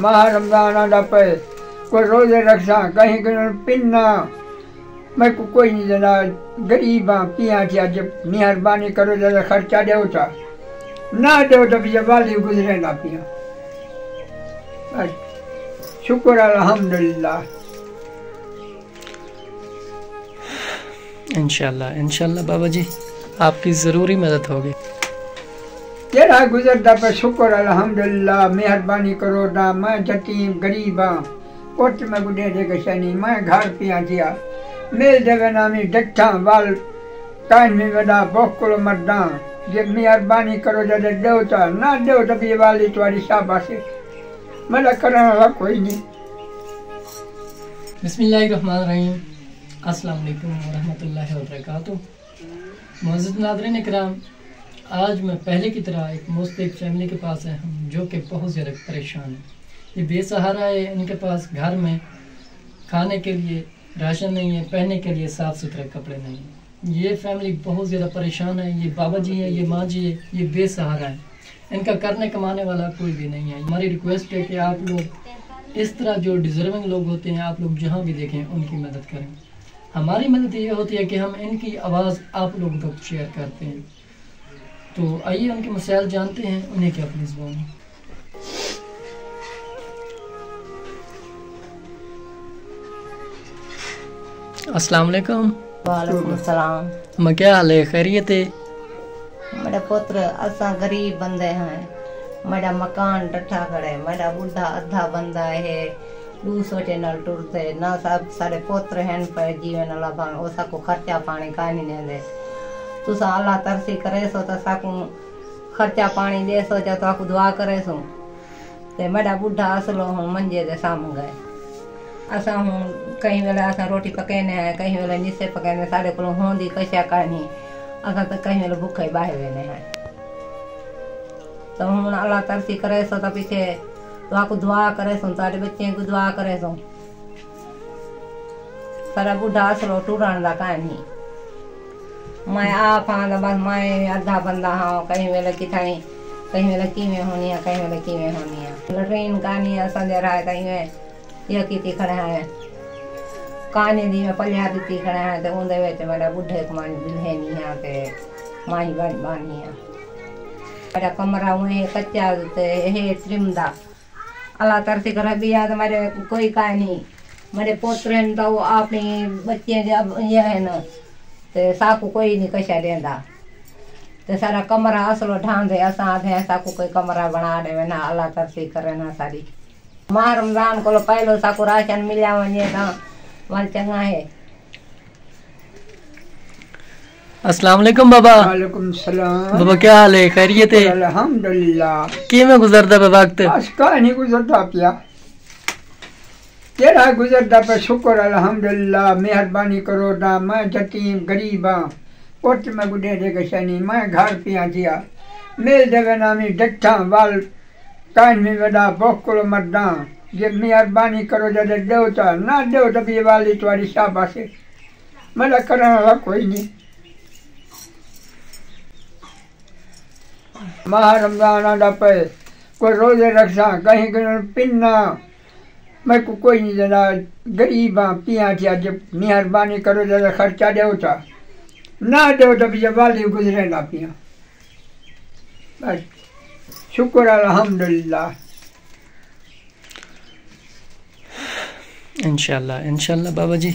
माह रमज़ान आंदा पे कोई रोज़े रखसा कहीं कहीं पिन्ना मैं को कोई नहीं देना गरीब हाँ पिया थी आज मेहरबानी करो ज़्यादा खर्चा दो था ना दो तो भी वाली गुजरे ना पिया बस शुक्र अल्हम्दुलिल्लाह। इंशाल्लाह इंशाल्लाह बाबा जी आपकी ज़रूरी मदद होगी। तेरा गुजरता पे शुक्र अल्हम्दुलिल्लाह मेहरबानी करो ना मैं यतीम गरीब हाँ कोट में गुडे देखे शनी मैं घर पिया थिया मेल देवे नामी डट्ठा वाल कान में वड़ा बोकलो मर्दा जे मेहरबानी करो जदे देवता ना देव तो भी वाली तुम्हारी शाबाशी मला करने वाला कोई नहीं। बिस्मिल्लाहिर्रहमानिर्रहीम अस्सलाम वालेकुम वरहमतुल्लाहि वबरकातुहू। मुअज़्ज़िज़ नाज़रीन इकराम, आज मैं पहले की तरह एक मुस्तहिक़ फैमिली के पास है हम जो कि बहुत ज़्यादा परेशान है। ये बेसहारा है, इनके पास घर में खाने के लिए राशन नहीं है, पहनने के लिए साफ़ सुथरे कपड़े नहीं हैं। ये फैमिली बहुत ज़्यादा परेशान है। ये बाबा जी हैं, ये माँ जी है, ये बेसहारा है, इनका करने कमाने वाला कोई भी नहीं है। हमारी रिक्वेस्ट है कि आप लोग इस तरह जो डिज़र्विंग लोग होते हैं आप लोग जहाँ भी देखें उनकी मदद करें। हमारी मदद ये होती है कि हम इनकी आवाज़ आप लोगों तक शेयर करते हैं। तो आइए उनके मसाइल जानते हैं, उन्हें क्या अपनी ज़ुबान में। अस्सलाम वालेकुम। वालेकुम सलाम। मैं क्या हाल है, खैरियत है? मेरा पुत्र असा गरीब बंदे हैं, मेरा मकान डठा खड़े, मेरा बुढ़ा अद्धा बंदा है, 200 नाल टुरते ना सब सारे पुत्र हैं पर जीवन लाभान ओ साको खर्चा पानी का नहीं दे। तुसा अल्लाह तरसी करे सो तो साको खर्चा पानी दे सो जो तो दुआ करे सो ते मेरा बुढ़ा असलो हूँ मंजे दे साम गए। असा हूँ कहीं वेले असा रोटी पकाने हैं, कहीं वेले निसे पकाने साढ़े को होंदी कशा करनी असा तो कहीं वेले भूखे बाहे वेने हैं। तो हूँ अल्लाह तरसी करे सो तो पीछे तो आपको दुआ करे सो सारे बच्चे को दुआ करे सो सारा बुढ़ा असलो टूरण दा कहानी मैं आप हाँ बस मैं अद्धा बंदा हाँ कहीं वेले किथाई कहीं वेले किमें होनी है, कहीं वेले किमें होनी है। लटरीन कहानी असा दे रहा है कहीं में यह की खड़े हैं कहानी दी में पलिया दी खड़े हैं तो उनके विच मेरा बुढ़े को मानी दिले नहीं है ते माई बानी है। मेरा कमरा हुए कच्चा ते हे त्रिमदा अल्लाह तरसी कर बिया तो मेरे कोई कहानी मेरे पोत्र हैं तो अपने बच्चे जब ये है ना ते साकू कोई नहीं कशा देंदा ते सारा कमरा असलो ढां दे असा थे साकू कोई कमरा बना दे ना अल्लाह तरसी करे ना सारी माह रमज़ान को पहलो साकू राशन मिलिया वने ता वाल चंगा है। अस्सलाम वालेकुम बाबा। वालेकुम सलाम। बाबा क्या हाल है, खैरियत है? अल्हम्दुलिल्लाह। कि में गुजरता पे वक्त? बस का नहीं गुजरता पिया तेरा गुजरता पे शुक्र अल्हम्दुलिल्लाह मेहरबानी करो ना मैं यतीम गरीब हाँ कोट में गुडे देखे शनी मैं घर पिया थिया मेल देवे नामी डट्ठा वाल कान में वड़ा बोकलो मर्दा जे मेहरबानी करो जदे देवता ना देव तो भी वाली तुम्हारी शाबाशी मला करने वाला कोई नहीं। माह रमज़ान आंदा पे कोई रोज़े रखसा कहीं कहीं पिन्ना मैं को कोई नहीं देना गरीब हाँ पिया थी आज मेहरबानी करो ज़्यादा खर्चा दो था ना दो तो भी वाली गुजरे ना पिया बस शुक्र अल्हम्दुलिल्लाह। इंशाल्लाह इंशाल्लाह बाबा जी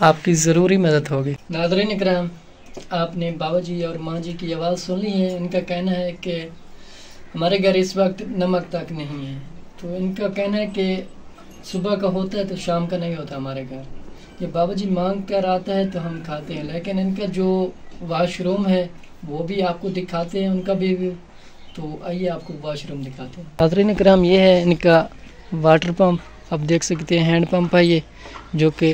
आपकी ज़रूरी मदद होगी। नाज़रीन इकराम, आपने बाबा जी और माँ जी की आवाज़ सुन ली है। इनका कहना है कि हमारे घर इस वक्त नमक तक नहीं है। तो इनका कहना है कि सुबह का होता है तो शाम का नहीं होता हमारे घर। ये बाबा जी मांग कर आता है तो हम खाते हैं, लेकिन इनका जो वाशरूम है वो भी आपको दिखाते हैं उनका भी। तो आइए आपको वाशरूम दिखाते हैं। नाज़रीन इकराम, ये है इनका वाटर पंप, आप देख सकते हैं हैंड पंप है ये जो कि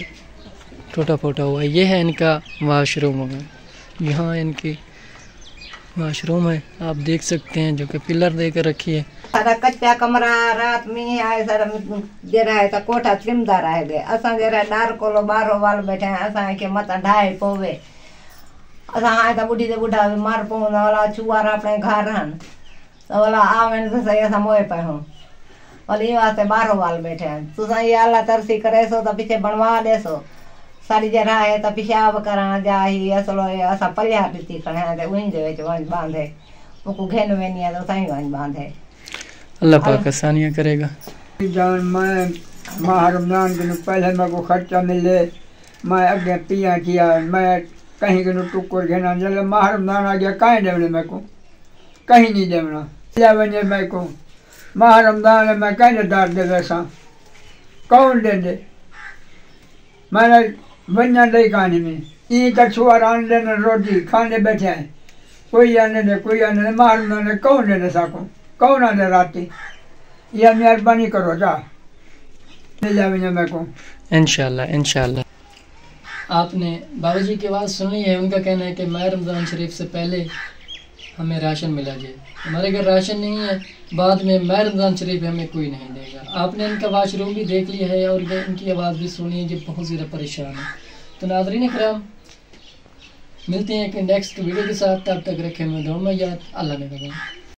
टूटा फूटा हुआ है। ये है इनका वाशरूम होगा, यहाँ इनकी वाशरूम है आप देख सकते हैं जो कि पिलर देकर रखी है। सारा कच्चा कमरा रात में आए सारा जरा है तो कोठा त्रिमदा रह गए असा जरा डार को बारो वाल बैठे हैं असा के मत ढाए पोवे असा आए तो बुढ़ी से बुढ़ा मार पौंदा वाला चुआरा अपने घर रहन तो वाला आवे तो सही असा मोए पे हूँ और ये वास्ते 12 वाल बैठे हैं तुसा ये अल्लाह तरसी करे सो तो पीछे बनवा दे सो सारी जगह है तो पेशाब करा जा ही असलो असा पलिया दी खणे ते उन दे विच वंज बांधे को घेन में नहीं तो सही वंज बांधे अल्लाह पाक आसानियां करेगा। जान मैं माह रमजान के पहले मेरे को खर्चा मिले मैं अगे पिया किया मैं कहीं के टुकुर घेना जब माह रमजान आ गया कहीं देवने मेरे को कहीं नहीं देवना लिया वजे मेरे को माह रमजान मैं कहीं दार दे वैसा कौन दे दे मैंने वन्या दे कहानी में ई कछुआर आन देने रोटी खाने बैठे हैं कोई आने दे कोई आने दे माह रमजान कौन दे दे सको कौन आने राती या मेहरबानी करो जा ले वजे मेरे को इंशाल्लाह इंशाल्लाह। आपने बाबा जी की आवाज़ सुन ली है। उनका कहना है कि माह रमज़ान शरीफ से पहले हमें राशन मिला जाए, हमारे घर राशन नहीं है, बाद में माह रमज़ान शरीफ हमें कोई नहीं देगा। आपने इनका वाशरूम भी देख लिया है और इनकी आवाज़ भी सुनी है कि बहुत ज़्यादा परेशान है। तो नाज़रीन इकराम मिलते हैं कि नेक्स्ट वीडियो के साथ, तब तक रखें मैं दुआ में याद। अल्लाह ने